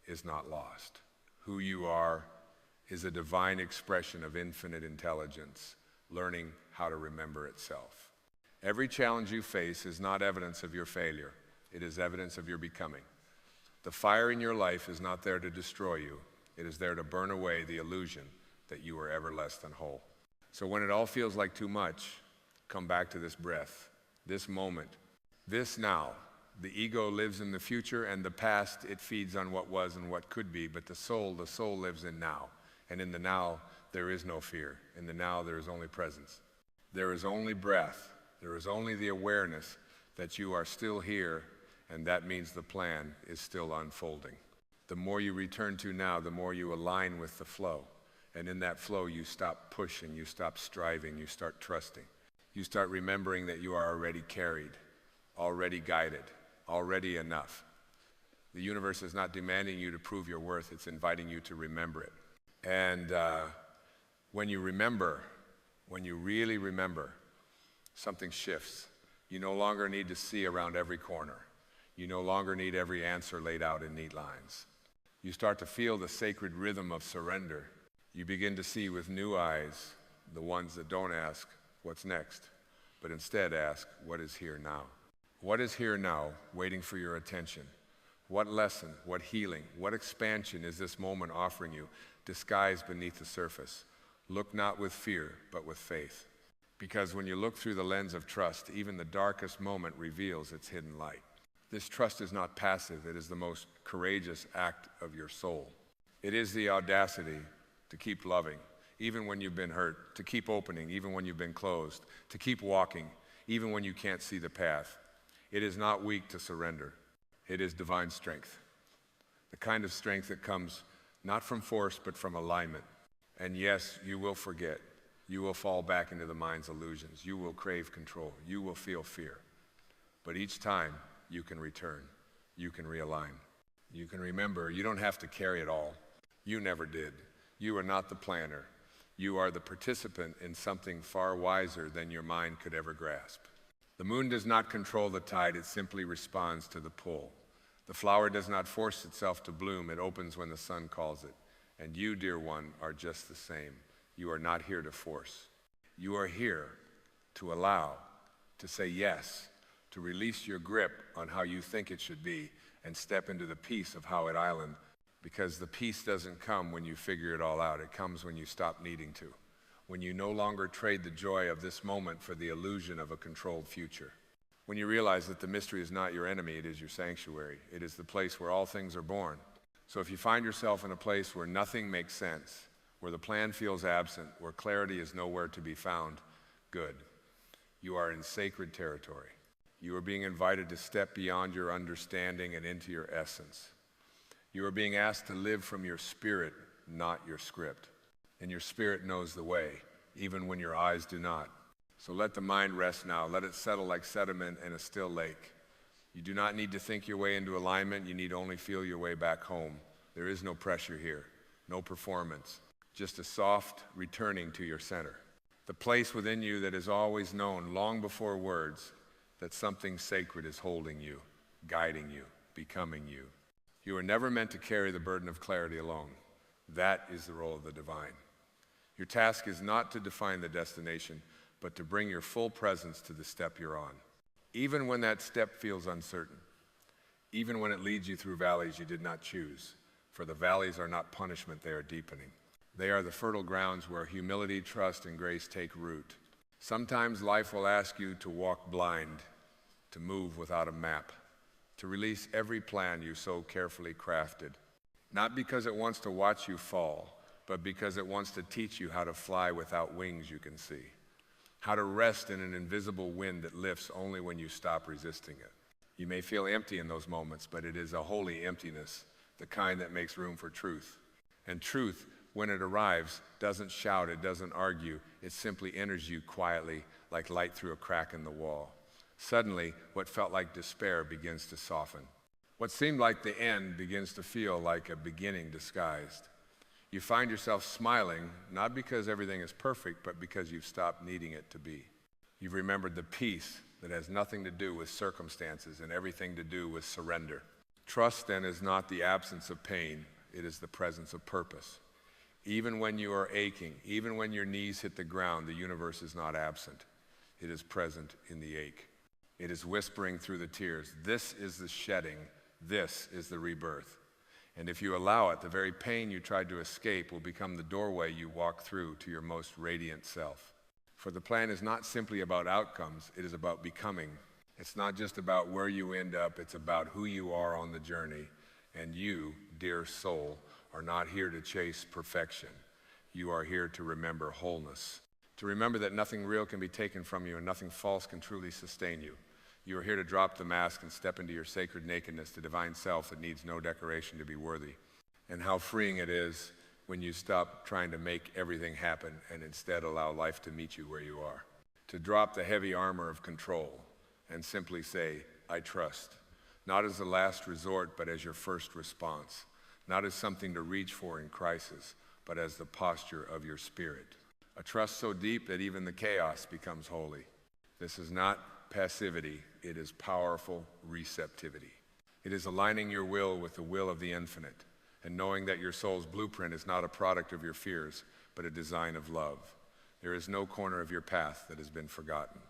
is not lost. Who you are is a divine expression of infinite intelligence, learning how to remember itself. Every challenge you face is not evidence of your failure. It is evidence of your becoming. The fire in your life is not there to destroy you. It is there to burn away the illusion that you are ever less than whole. So when it all feels like too much, come back to this breath, this moment, this now. The ego lives in the future, and the past, it feeds on what was and what could be, but the soul lives in now. And in the now, there is no fear. In the now, there is only presence. There is only breath. There is only the awareness that you are still here, and that means the plan is still unfolding. The more you return to now, the more you align with the flow. And in that flow, you stop pushing, you stop striving, you start trusting. You start remembering that you are already carried, already guided, already enough. The universe is not demanding you to prove your worth, it's inviting you to remember it. And when you remember, when you really remember, something shifts. You no longer need to see around every corner. You no longer need every answer laid out in neat lines. You start to feel the sacred rhythm of surrender. You begin to see with new eyes, the ones that don't ask, what's next, but instead ask, what is here now? What is here now, waiting for your attention? What lesson, what healing, what expansion is this moment offering you, disguised beneath the surface? Look not with fear, but with faith. Because when you look through the lens of trust, even the darkest moment reveals its hidden light. This trust is not passive, it is the most courageous act of your soul. It is the audacity to keep loving, even when you've been hurt, to keep opening, even when you've been closed, to keep walking, even when you can't see the path. It is not weak to surrender. It is divine strength. The kind of strength that comes not from force, but from alignment. And yes, you will forget. You will fall back into the mind's illusions. You will crave control. You will feel fear. But each time, you can return. You can realign. You can remember, you don't have to carry it all. You never did. You are not the planner. You are the participant in something far wiser than your mind could ever grasp. The moon does not control the tide, it simply responds to the pull. The flower does not force itself to bloom, it opens when the sun calls it. And you, dear one, are just the same. You are not here to force. You are here to allow, to say yes, to release your grip on how you think it should be and step into the peace of Howard Island, because the peace doesn't come when you figure it all out. It comes when you stop needing to, when you no longer trade the joy of this moment for the illusion of a controlled future. When you realize that the mystery is not your enemy, it is your sanctuary. It is the place where all things are born. So if you find yourself in a place where nothing makes sense, where the plan feels absent, where clarity is nowhere to be found, good. You are in sacred territory. You are being invited to step beyond your understanding and into your essence. You are being asked to live from your spirit, not your script. And your spirit knows the way, even when your eyes do not. So let the mind rest now. Let it settle like sediment in a still lake. You do not need to think your way into alignment. You need only feel your way back home. There is no pressure here, no performance, just a soft returning to your center. The place within you that is always known long before words that something sacred is holding you, guiding you, becoming you. You are never meant to carry the burden of clarity alone. That is the role of the divine. Your task is not to define the destination, but to bring your full presence to the step you're on. Even when that step feels uncertain, even when it leads you through valleys you did not choose, for the valleys are not punishment, they are deepening. They are the fertile grounds where humility, trust, and grace take root. Sometimes life will ask you to walk blind, to move without a map, to release every plan you so carefully crafted, not because it wants to watch you fall, but because it wants to teach you how to fly without wings you can see, how to rest in an invisible wind that lifts only when you stop resisting it. You may feel empty in those moments, but it is a holy emptiness, the kind that makes room for truth. And truth, when it arrives, doesn't shout, it doesn't argue, it simply enters you quietly like light through a crack in the wall. Suddenly, what felt like despair begins to soften. What seemed like the end begins to feel like a beginning disguised. You find yourself smiling, not because everything is perfect, but because you've stopped needing it to be. You've remembered the peace that has nothing to do with circumstances and everything to do with surrender. Trust, then, is not the absence of pain, it is the presence of purpose. Even when you are aching, even when your knees hit the ground, the universe is not absent. It is present in the ache. It is whispering through the tears. This is the shedding. This is the rebirth. And if you allow it, the very pain you tried to escape will become the doorway you walk through to your most radiant self. For the plan is not simply about outcomes, it is about becoming. It's not just about where you end up, it's about who you are on the journey. And you, dear soul, are not here to chase perfection. You are here to remember wholeness. To remember that nothing real can be taken from you and nothing false can truly sustain you. You are here to drop the mask and step into your sacred nakedness, the divine self that needs no decoration to be worthy. And how freeing it is when you stop trying to make everything happen and instead allow life to meet you where you are. To drop the heavy armor of control and simply say, I trust. not as the last resort, but as your first response, not as something to reach for in crisis, but as the posture of your spirit. A trust so deep that even the chaos becomes holy. This is not passivity, it is powerful receptivity. It is aligning your will with the will of the infinite, and knowing that your soul's blueprint is not a product of your fears, but a design of love. There is no corner of your path that has been forgotten,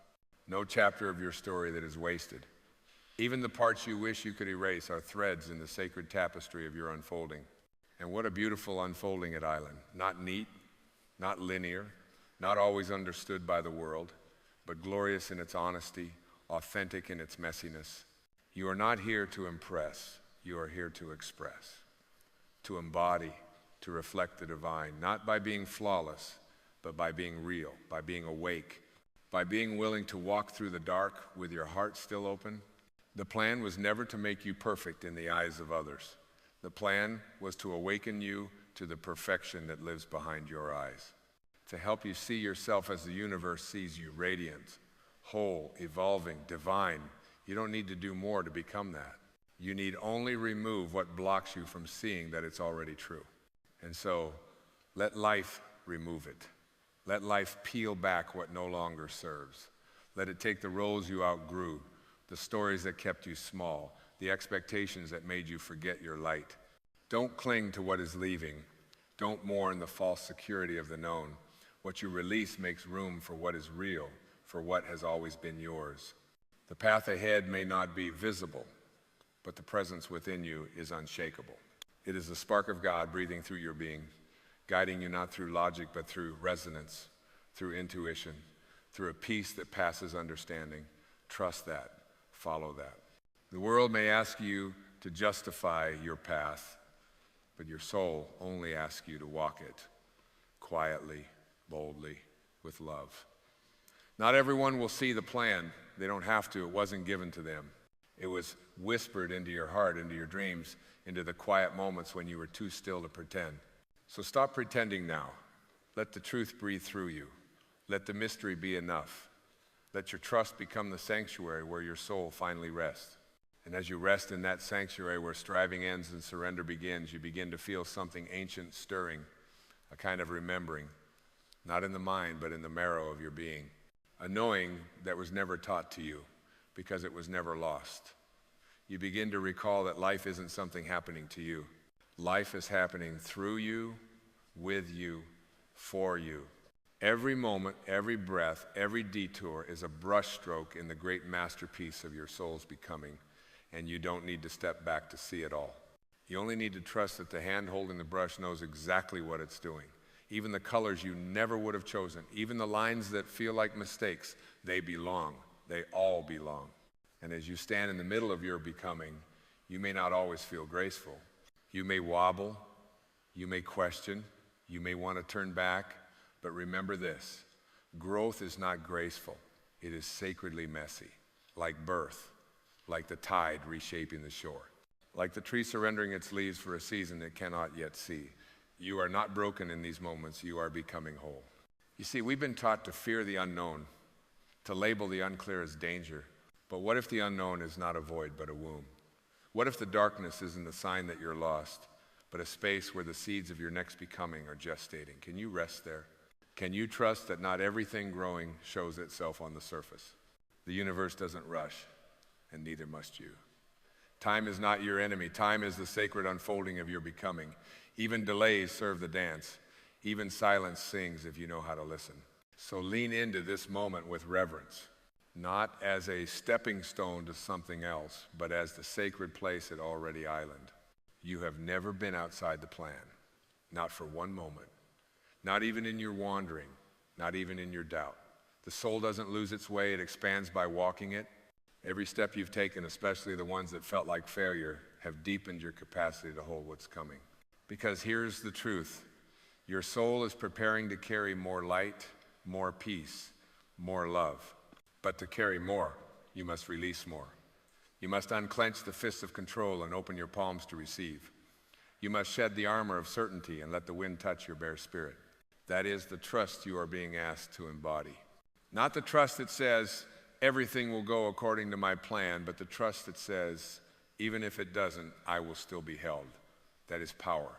no chapter of your story that is wasted. Even the parts you wish you could erase are threads in the sacred tapestry of your unfolding. And what a beautiful unfolding at Island. Not neat, not linear, not always understood by the world, but glorious in its honesty, authentic in its messiness. You are not here to impress, you are here to express, to embody, to reflect the divine, not by being flawless, but by being real, by being awake, by being willing to walk through the dark with your heart still open. The plan was never to make you perfect in the eyes of others. The plan was to awaken you to the perfection that lives behind your eyes, to help you see yourself as the universe sees you, radiant, whole, evolving, divine. You don't need to do more to become that. You need only remove what blocks you from seeing that it's already true. And so, let life remove it. Let life peel back what no longer serves. Let it take the roles you outgrew, the stories that kept you small, the expectations that made you forget your light. Don't cling to what is leaving. Don't mourn the false security of the known. What you release makes room for what is real, for what has always been yours. The path ahead may not be visible, but the presence within you is unshakable. It is the spark of God breathing through your being, guiding you not through logic, but through resonance, through intuition, through a peace that passes understanding. Trust that. Follow that. The world may ask you to justify your path, but your soul only asks you to walk it quietly, boldly, with love. Not everyone will see the plan. They don't have to. It wasn't given to them. It was whispered into your heart, into your dreams, into the quiet moments when you were too still to pretend. So stop pretending now. Let the truth breathe through you. Let the mystery be enough. Let your trust become the sanctuary where your soul finally rests. And as you rest in that sanctuary where striving ends and surrender begins, you begin to feel something ancient stirring, a kind of remembering, not in the mind, but in the marrow of your being. A knowing that was never taught to you because it was never lost. You begin to recall that life isn't something happening to you. Life is happening through you, with you, for you. Every moment, every breath, every detour is a brushstroke in the great masterpiece of your soul's becoming, and you don't need to step back to see it all. You only need to trust that the hand holding the brush knows exactly what it's doing. Even the colors you never would have chosen, even the lines that feel like mistakes, they belong. They all belong. And as you stand in the middle of your becoming, you may not always feel graceful. You may wobble, you may question, you may want to turn back, but remember this: growth is not graceful. It is sacredly messy, like birth, like the tide reshaping the shore, like the tree surrendering its leaves for a season it cannot yet see. You are not broken in these moments, you are becoming whole. You see, we've been taught to fear the unknown, to label the unclear as danger. But what if the unknown is not a void, but a womb? What if the darkness isn't a sign that you're lost, but a space where the seeds of your next becoming are gestating? Can you rest there? Can you trust that not everything growing shows itself on the surface? The universe doesn't rush, and neither must you. Time is not your enemy. Time is the sacred unfolding of your becoming. Even delays serve the dance. Even silence sings if you know how to listen. So lean into this moment with reverence, not as a stepping stone to something else, but as the sacred place at Already Island. You have never been outside the plan, not for one moment, not even in your wandering, not even in your doubt. The soul doesn't lose its way, it expands by walking it. Every step you've taken, especially the ones that felt like failure, have deepened your capacity to hold what's coming. Because here's the truth: your soul is preparing to carry more light, more peace, more love. But to carry more, you must release more. You must unclench the fists of control and open your palms to receive. You must shed the armor of certainty and let the wind touch your bare spirit. That is the trust you are being asked to embody. Not the trust that says, everything will go according to my plan, but the trust that says, Even if it doesn't, I will still be held. That is power.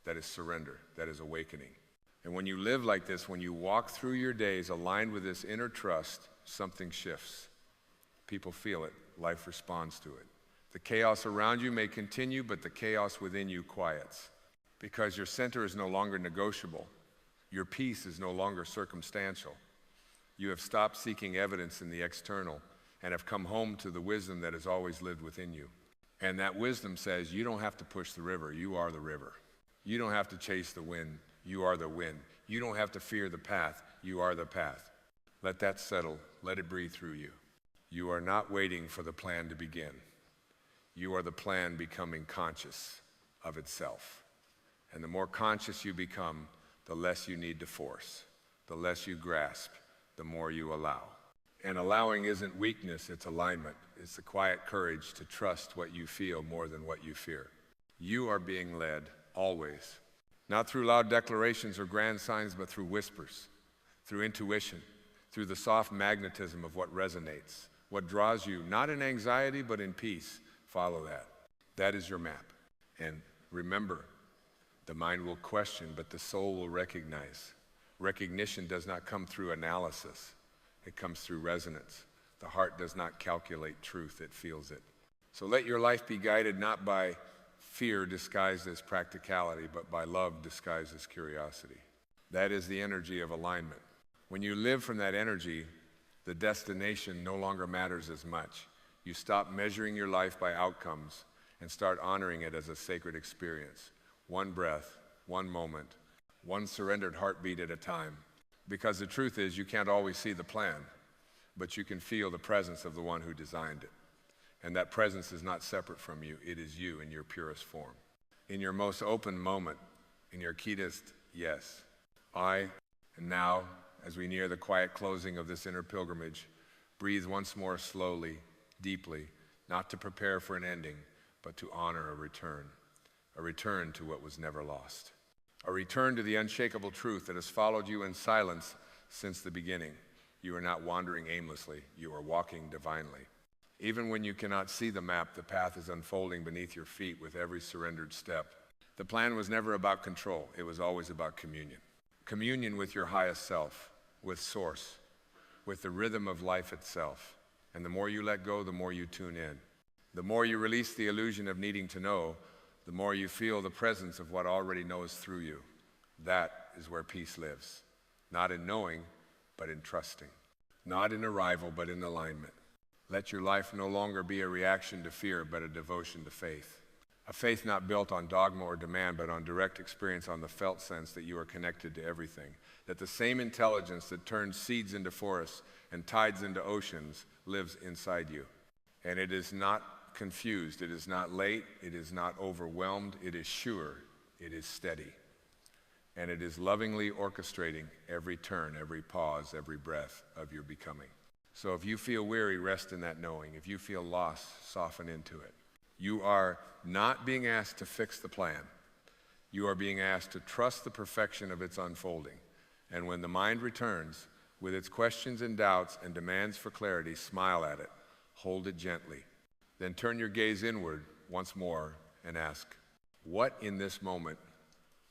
That is surrender. That is awakening. And when you live like this, when you walk through your days aligned with this inner trust, something shifts. People feel it. Life responds to it. The chaos around you may continue, but the chaos within you quiets. Because your center is no longer negotiable. Your peace is no longer circumstantial. You have stopped seeking evidence in the external and have come home to the wisdom that has always lived within you. And that wisdom says you don't have to push the river, you are the river. You don't have to chase the wind, you are the wind. You don't have to fear the path, you are the path. Let that settle, let it breathe through you. You are not waiting for the plan to begin. You are the plan becoming conscious of itself. And the more conscious you become, the less you need to force, the less you grasp, the more you allow. And allowing isn't weakness, it's alignment. It's the quiet courage to trust what you feel more than what you fear. You are being led always, not through loud declarations or grand signs, but through whispers, through intuition, through the soft magnetism of what resonates, what draws you, not in anxiety, but in peace. Follow that. That is your map. And remember, the mind will question, but the soul will recognize. Recognition does not come through analysis. It comes through resonance. The heart does not calculate truth, it feels it. So let your life be guided not by fear disguised as practicality, but by love disguised as curiosity. That is the energy of alignment. When you live from that energy, the destination no longer matters as much. You stop measuring your life by outcomes and start honoring it as a sacred experience. One breath, one moment, one surrendered heartbeat at a time. Because the truth is, you can't always see the plan, but you can feel the presence of the one who designed it. And that presence is not separate from you. It is you in your purest form. In your most open moment, in your keenest yes. And now, as we near the quiet closing of this inner pilgrimage, breathe once more slowly, deeply, not to prepare for an ending, but to honor a return to what was never lost. A return to the unshakable truth that has followed you in silence since the beginning. You are not wandering aimlessly, you are walking divinely. Even when you cannot see the map, the path is unfolding beneath your feet with every surrendered step. The plan was never about control, it was always about communion. Communion with your highest self, with Source, with the rhythm of life itself. And the more you let go, the more you tune in. The more you release the illusion of needing to know, the more you feel the presence of what already knows through you. That is where peace lives. Not in knowing, but in trusting. Not in arrival, but in alignment. Let your life no longer be a reaction to fear, but a devotion to faith. A faith not built on dogma or demand, but on direct experience, on the felt sense that you are connected to everything. That the same intelligence that turns seeds into forests and tides into oceans lives inside you. And it is not confused, it is not late, it is not overwhelmed, it is sure, it is steady. And it is lovingly orchestrating every turn, every pause, every breath of your becoming. So if you feel weary, rest in that knowing. If you feel lost, soften into it. You are not being asked to fix the plan. You are being asked to trust the perfection of its unfolding. And when the mind returns, with its questions and doubts and demands for clarity, smile at it, hold it gently. Then turn your gaze inward once more and ask, what in this moment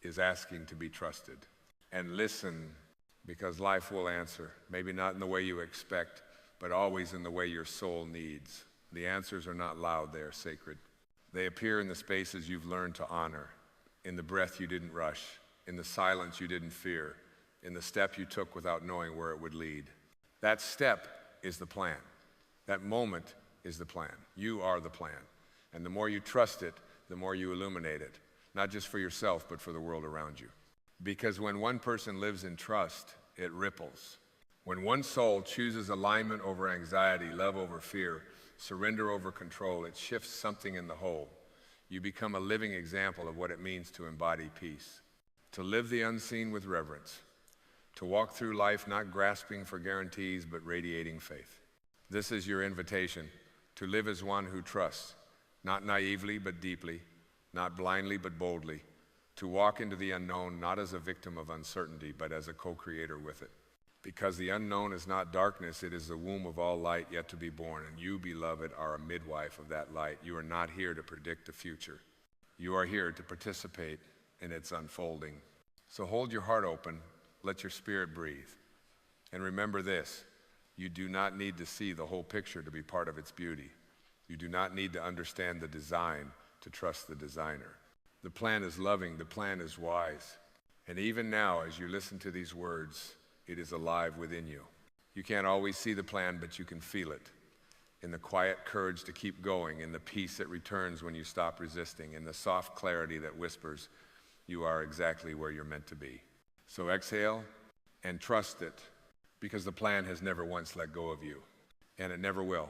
is asking to be trusted? And listen, because life will answer, maybe not in the way you expect, but always in the way your soul needs. The answers are not loud, they are sacred. They appear in the spaces you've learned to honor, in the breath you didn't rush, in the silence you didn't fear, in the step you took without knowing where it would lead. That step is the plan. That moment is the plan. You are the plan. And the more you trust it, the more you illuminate it, not just for yourself, but for the world around you. Because when one person lives in trust, it ripples. When one soul chooses alignment over anxiety, love over fear, surrender over control, it shifts something in the whole. You become a living example of what it means to embody peace, to live the unseen with reverence, to walk through life not grasping for guarantees, but radiating faith. This is your invitation to live as one who trusts, not naively but deeply, not blindly but boldly, to walk into the unknown not as a victim of uncertainty, but as a co-creator with it. Because the unknown is not darkness, it is the womb of all light yet to be born. And you, beloved, are a midwife of that light. You are not here to predict the future. You are here to participate in its unfolding. So hold your heart open, let your spirit breathe. And remember this, you do not need to see the whole picture to be part of its beauty. You do not need to understand the design to trust the designer. The plan is loving, the plan is wise. And even now, as you listen to these words, it is alive within you. You can't always see the plan, but you can feel it. In the quiet courage to keep going, in the peace that returns when you stop resisting, in the soft clarity that whispers, you are exactly where you're meant to be. So exhale and trust it, because the plan has never once let go of you, and it never will.